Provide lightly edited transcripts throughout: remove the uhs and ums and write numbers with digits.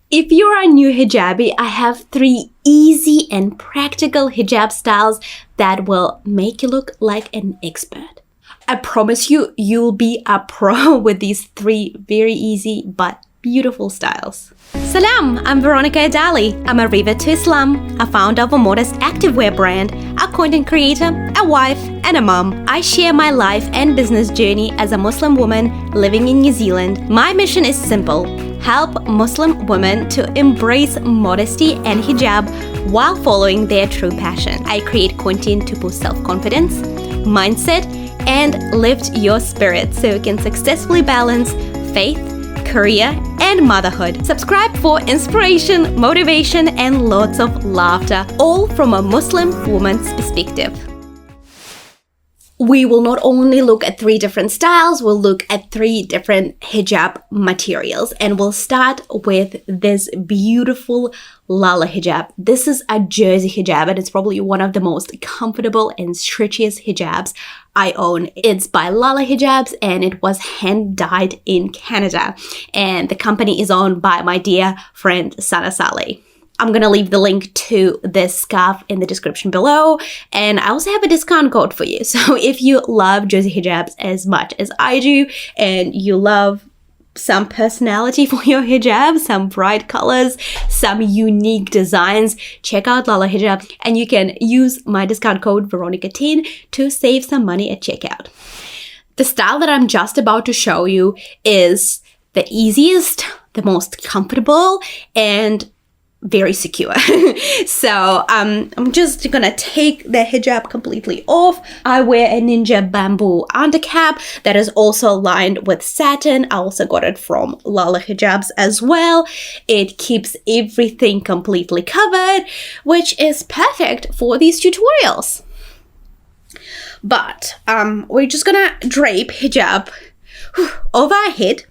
If you're a new hijabi, I have 3 easy and practical hijab styles that will make you look like an expert. I promise you, you'll be a pro with these 3 very easy but beautiful styles. Salam, I'm Veronica Adali. I'm a Riva to Islam, a founder of a modest activewear brand, a content creator, a wife, and a mom. I share my life and business journey as a Muslim woman living in New Zealand. My mission is simple: help Muslim women to embrace modesty and hijab while following their true passion. I create content to boost self-confidence, mindset, and lift your spirit so you can successfully balance faith, career, and motherhood. Subscribe for inspiration, motivation, and lots of laughter, all from a Muslim woman's perspective. We will not only look at 3 different styles, we'll look at 3 different hijab materials, and we'll start with this beautiful Lala hijab. This is a jersey hijab, and it's probably one of the most comfortable and stretchiest hijabs I own. It's by Lala Hijabs, and it was hand-dyed in Canada, and the company is owned by my dear friend Sana Saleh. I'm going to leave the link to this scarf in the description below, and I also have a discount code for you. So if you love jersey hijabs as much as I do, and you love some personality for your hijab, some bright colors, some unique designs, check out Lala Hijab, and you can use my discount code Veronica10 to save some money at checkout. The style that I'm just about to show you is the easiest, the most comfortable, and very secure. So I'm just gonna take the hijab completely off. I wear a ninja bamboo undercap that is also lined with satin. I also got it from Lala Hijabs as well. It keeps everything completely covered, which is perfect for these tutorials. But we're just gonna drape hijab over our head,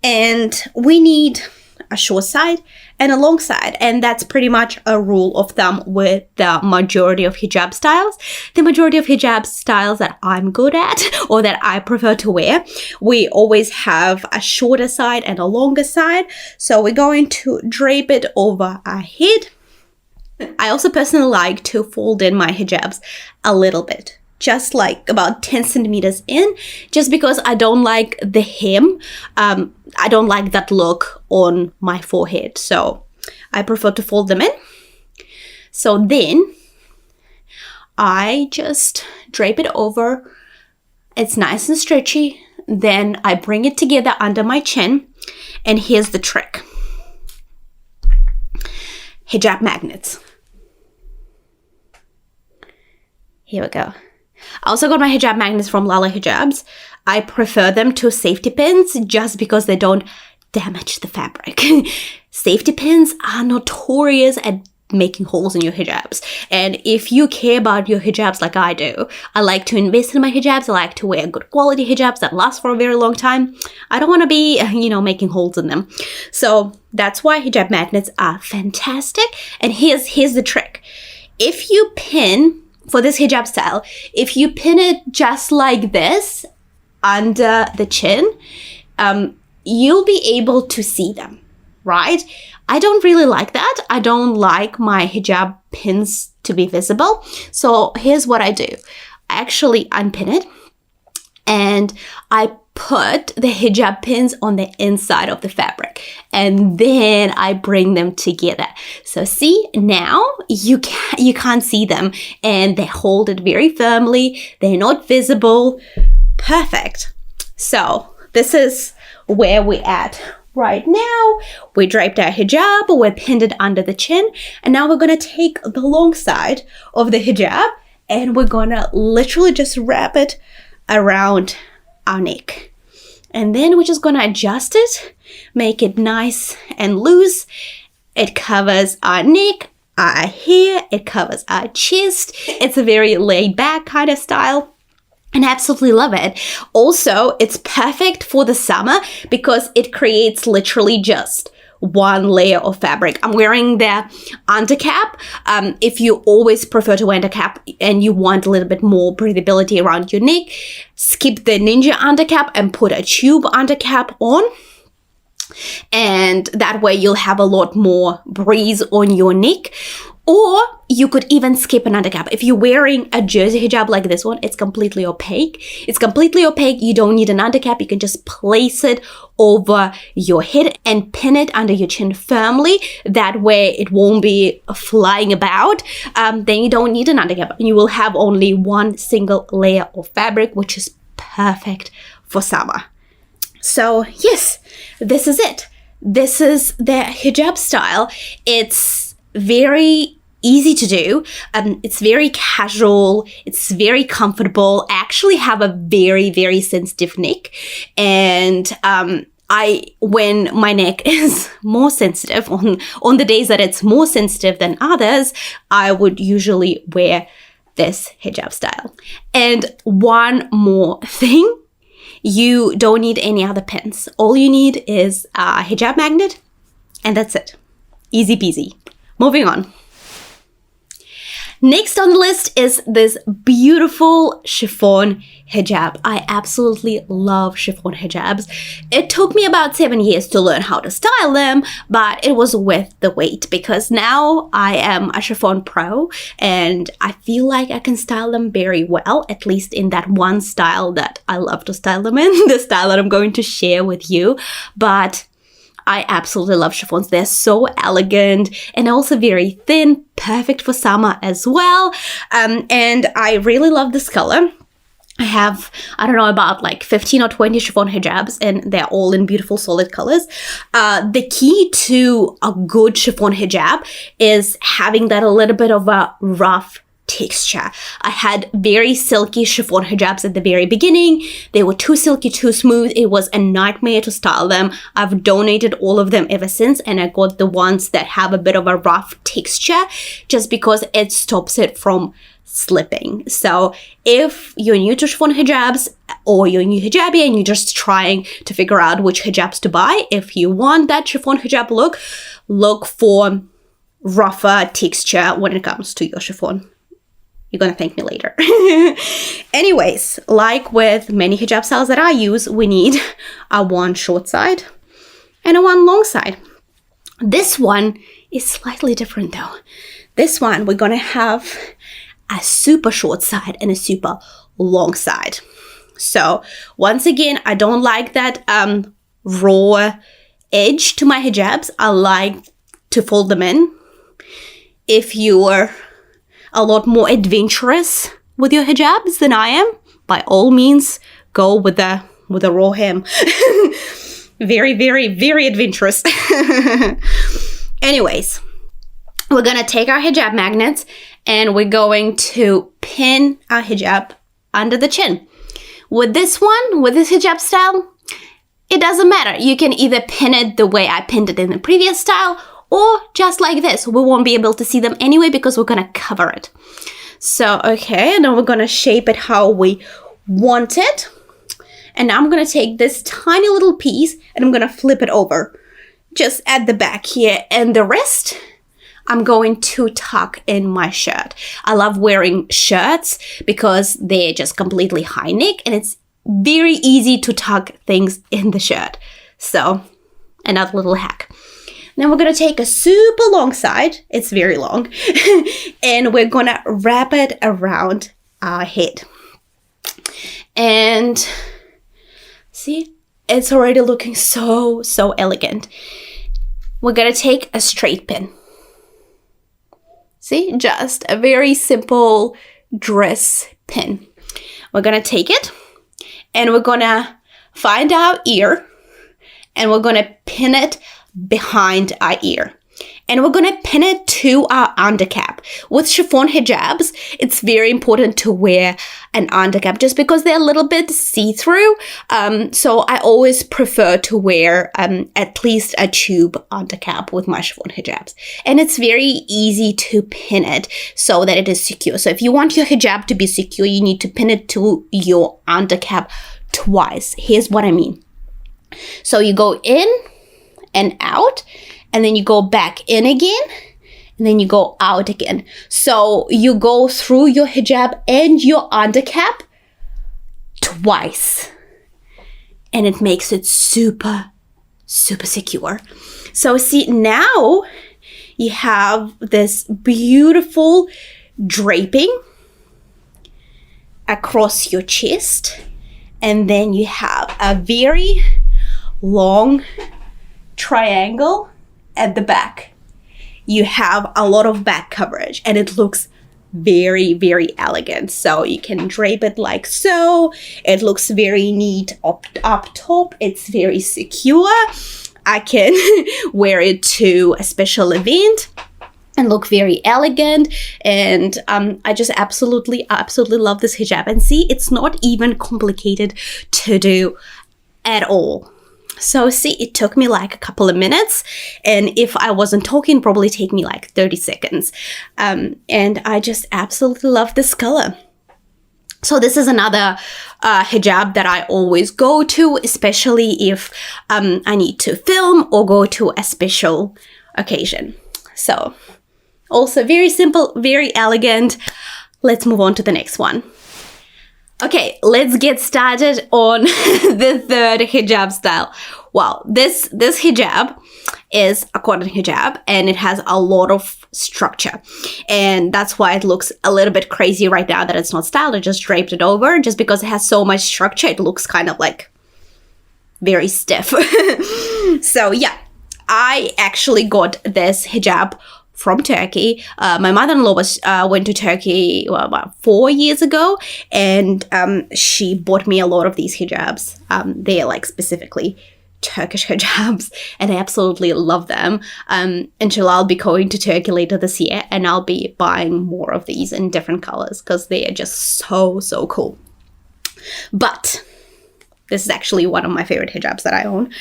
and we need a short side and a long side, and that's pretty much a rule of thumb with the majority of hijab styles. The majority of hijab styles that I'm good at or that I prefer to wear, we always have a shorter side and a longer side. So we're going to drape it over our head. I also personally like to fold in my hijabs a little bit, just like about 10 centimeters in, just because I don't like the hem. I don't like that look on my forehead, so I prefer to fold them in. So then I just drape it over. It's nice and stretchy. Then I bring it together under my chin, and here's the trick. Hijab magnets. Here we go. I also got my hijab magnets from Lala Hijabs. I prefer them to safety pins just because they don't damage the fabric. Safety pins are notorious at making holes in your hijabs. And if you care about your hijabs like I do, I like to invest in my hijabs. I like to wear good quality hijabs that last for a very long time. I don't want to be, making holes in them. So that's why hijab magnets are fantastic. And here's the trick. If you pin, for this hijab style, if you pin it just like this under the chin, you'll be able to see them, right? I don't really like that. I don't like my hijab pins to be visible. So here's what I do. I actually unpin it, and I put the hijab pins on the inside of the fabric, and then I bring them together. So see, now you can't see them, and they hold it very firmly. They're not visible. Perfect. So this is where we're at right now. We draped our hijab, we're pinned it under the chin, and now we're gonna take the long side of the hijab, and we're gonna literally just wrap it around our neck. And then we're just gonna adjust it, make it nice and loose. It covers our neck, our hair, it covers our chest. It's a very laid back kind of style, and I absolutely love it. Also, it's perfect for the summer because it creates literally just one layer of fabric. I'm wearing the undercap. If you always prefer to wear undercap and you want a little bit more breathability around your neck, skip the ninja undercap and put a tube undercap on. And that way you'll have a lot more breeze on your neck. Or you could even skip an undercap. If you're wearing a jersey hijab like this one, it's completely opaque. It's completely opaque. You don't need an undercap. You can just place it over your head and pin it under your chin firmly. That way it won't be flying about. Then you don't need an undercap. You will have only one single layer of fabric, which is perfect for summer. So yes, this is it. This is the hijab style. It's very easy to do. It's very casual. It's very comfortable. I actually have a very, very sensitive neck. And when my neck is more sensitive, on the days that it's more sensitive than others, I would usually wear this hijab style. And one more thing, you don't need any other pins. All you need is a hijab magnet, and that's it. Easy peasy. Moving on. Next on the list is this beautiful chiffon hijab. I absolutely love chiffon hijabs. It took me about 7 years to learn how to style them, but it was worth the wait because now I am a chiffon pro and I feel like I can style them very well, at least in that one style that I love to style them in, the style that I'm going to share with you. But I absolutely love chiffons. They're so elegant and also very thin, perfect for summer as well. And I really love this color. I have, I don't know, about like 15 or 20 chiffon hijabs and they're all in beautiful solid colors. The key to a good chiffon hijab is having that a little bit of a rough texture. I had very silky chiffon hijabs at the very beginning. They were too silky, too smooth. It was a nightmare to style them. I've donated all of them ever since, and I got the ones that have a bit of a rough texture just because it stops it from slipping. So if you're new to chiffon hijabs or you're a new hijabi and you're just trying to figure out which hijabs to buy, if you want that chiffon hijab look for rougher texture when it comes to your chiffon. You're gonna thank me later. Anyways, like with many hijab styles that I use, we need a one short side and a one long side. This one is slightly different though. This one, we're gonna have a super short side and a super long side. So once again, I don't like that raw edge to my hijabs. I like to fold them in. If you're a lot more adventurous with your hijabs than I am, by all means, go with the raw hem. Very, very, very adventurous. Anyways, we're gonna take our hijab magnets and we're going to pin our hijab under the chin. With this hijab style, it doesn't matter. You can either pin it the way I pinned it in the previous style, or just like this. We won't be able to see them anyway because we're gonna cover it. So, okay, now we're gonna shape it how we want it. And now I'm gonna take this tiny little piece and I'm gonna flip it over just at the back here. And the rest, I'm going to tuck in my shirt. I love wearing shirts because they're just completely high neck and it's very easy to tuck things in the shirt. So, another little hack. Now we're going to take a super long side, it's very long, and we're going to wrap it around our head. And see, it's already looking so elegant. We're going to take a straight pin. See, just a very simple dress pin. We're going to take it and we're going to find our ear and we're going to pin it behind our ear. And we're going to pin it to our undercap. With chiffon hijabs, it's very important to wear an undercap just because they're a little bit see-through. So I always prefer to wear at least a tube undercap with my chiffon hijabs. And it's very easy to pin it so that it is secure. So if you want your hijab to be secure, you need to pin it to your undercap twice. Here's what I mean. So you go in and out, and then you go back in again, and then you go out again. So you go through your hijab and your undercap twice. And it makes it super super secure. So see, now you have this beautiful draping across your chest, and then you have a very long triangle at the back. You have a lot of back coverage, and it looks very, very elegant. So you can drape it like so. It looks very neat up top. It's very secure. I can wear it to a special event and look very elegant. And I just absolutely love this hijab. And see, it's not even complicated to do at all. So see, it took me like a couple of minutes, and if I wasn't talking, probably take me like 30 seconds. And I just absolutely love this color. So this is another hijab that I always go to, especially if I need to film or go to a special occasion. So also very simple, very elegant. Let's move on to the next one. Okay, let's get started on the third hijab style. Well, this hijab is a cotton hijab, and it has a lot of structure, and that's why it looks a little bit crazy right now that it's not styled. I just draped it over. Just because it has so much structure, it looks kind of like very stiff. So yeah, I actually got this hijab from Turkey. My mother-in-law went to Turkey about 4 years ago, and she bought me a lot of these hijabs. They're like specifically Turkish hijabs, and I absolutely love them. Inshallah, I'll be going to Turkey later this year, and I'll be buying more of these in different colors because they are just so cool. But this is actually one of my favorite hijabs that I own.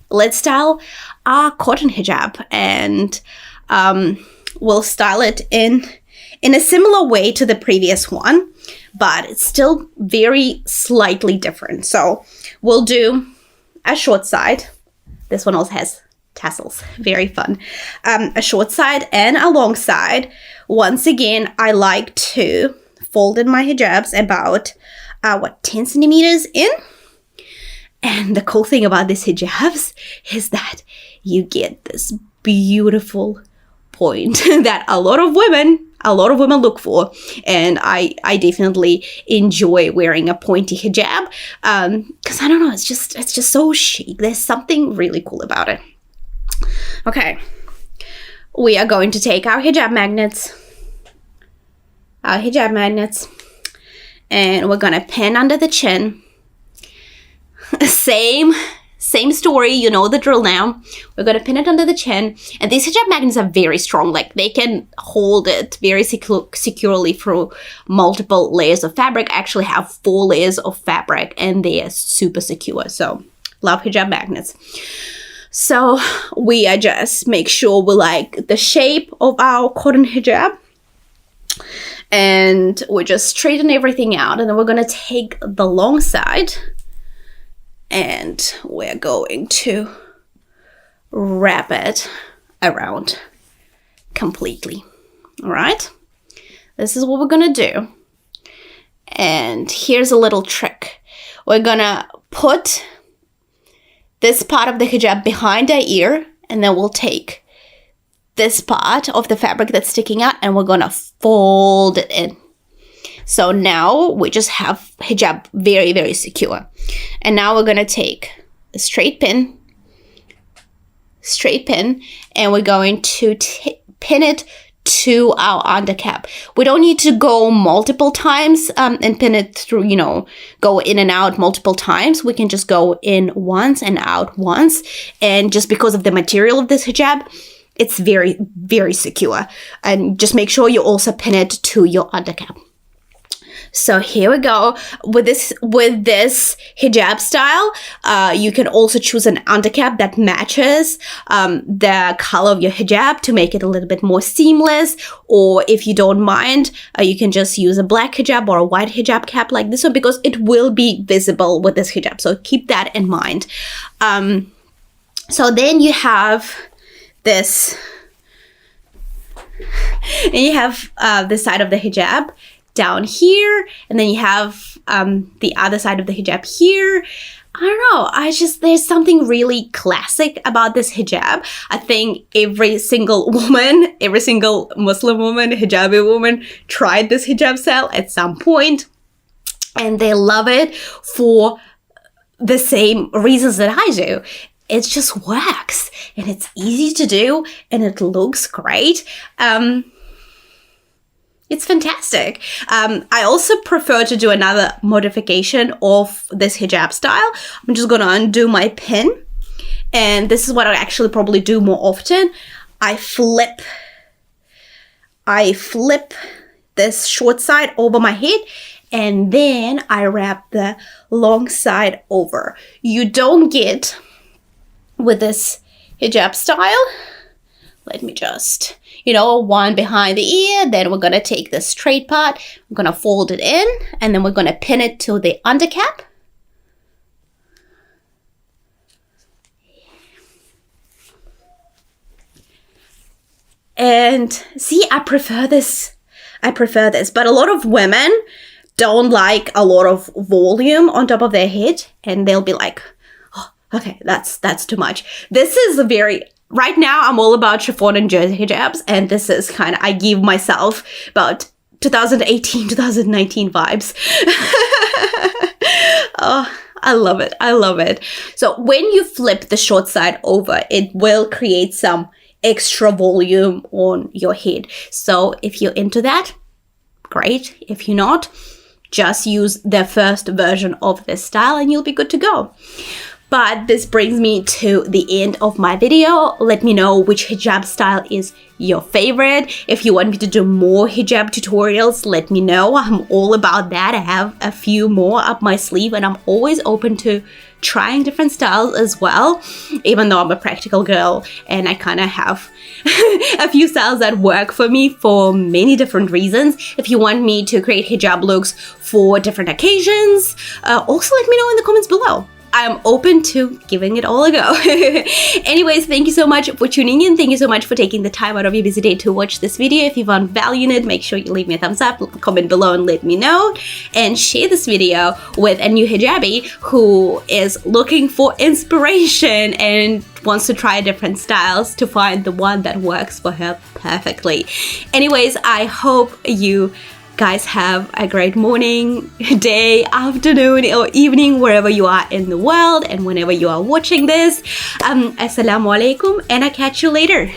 Let's style our cotton hijab, and we'll style it in a similar way to the previous one, but it's still very slightly different. So we'll do a short side. This one also has tassels, very fun. A short side and a long side. Once again, I like to fold in my hijabs about 10 centimeters in. And the cool thing about these hijabs is that you get this beautiful point that a lot of women look for. And I definitely enjoy wearing a pointy hijab because I don't know, it's just so chic. There's something really cool about it. Okay, we are going to take our hijab magnets, and we're gonna pin under the chin. Same story, you know the drill now. We're going to pin it under the chin. And these hijab magnets are very strong. Like, they can hold it very securely through multiple layers of fabric. I actually have 4 layers of fabric, and they are super secure. So, love hijab magnets. So, we are just make sure we like the shape of our cotton hijab. And we're just straighten everything out. And then we're going to take the long side, and we're going to wrap it around completely. All right, this is what we're gonna do. And here's a little trick. We're gonna put this part of the hijab behind our ear, and then we'll take this part of the fabric that's sticking out, and we're gonna fold it in. So now we just have hijab very, very secure. And now we're going to take a straight pin, and we're going to pin it to our undercap. We don't need to go multiple times and pin it through, go in and out multiple times. We can just go in once and out once. And just because of the material of this hijab, it's very, very secure. And just make sure you also pin it to your undercap. So here we go. With this hijab style, you can also choose an undercap that matches the color of your hijab to make it a little bit more seamless. Or if you don't mind, you can just use a black hijab or a white hijab cap like this one, because it will be visible with this hijab. So keep that in mind. So then you have this, and you have the side of the hijab down here, and then you have the other side of the hijab here. I don't know, there's something really classic about this hijab. I think every single woman, every single Muslim woman, hijabi woman tried this hijab style at some point, and they love it for the same reasons that I do. It just works, and it's easy to do, and it looks great. It's fantastic. I also prefer to do another modification of this hijab style. I'm just going to undo my pin. And this is what I actually probably do more often. I flip this short side over my head, and then I wrap the long side over. You don't get, with this hijab style, let me just, one behind the ear, then we're going to take the straight part, we're going to fold it in, and then we're going to pin it to the undercap. And see, I prefer this, but a lot of women don't like a lot of volume on top of their head, and they'll be like, oh, okay, that's too much. This is right now, I'm all about chiffon and jersey hijabs, and this is kind of, I give myself about 2018, 2019 vibes. Oh, I love it. I love it. So when you flip the short side over, it will create some extra volume on your head. So if you're into that, great. If you're not, just use the first version of this style and you'll be good to go. But this brings me to the end of my video. Let me know which hijab style is your favorite. If you want me to do more hijab tutorials, let me know. I'm all about that. I have a few more up my sleeve, and I'm always open to trying different styles as well, even though I'm a practical girl and I kind of have a few styles that work for me for many different reasons. If you want me to create hijab looks for different occasions, also let me know in the comments below. I'm open to giving it all a go. Anyways, thank you so much for tuning in. Thank you so much for taking the time out of your busy day to watch this video. If you found value in it, make sure you leave me a thumbs up, comment below and let me know, and share this video with a new hijabi who is looking for inspiration and wants to try different styles to find the one that works for her perfectly. Anyways, I hope you guys have a great morning, day, afternoon, or evening, wherever you are in the world and whenever you are watching this. Assalamu alaikum, and I'll catch you later.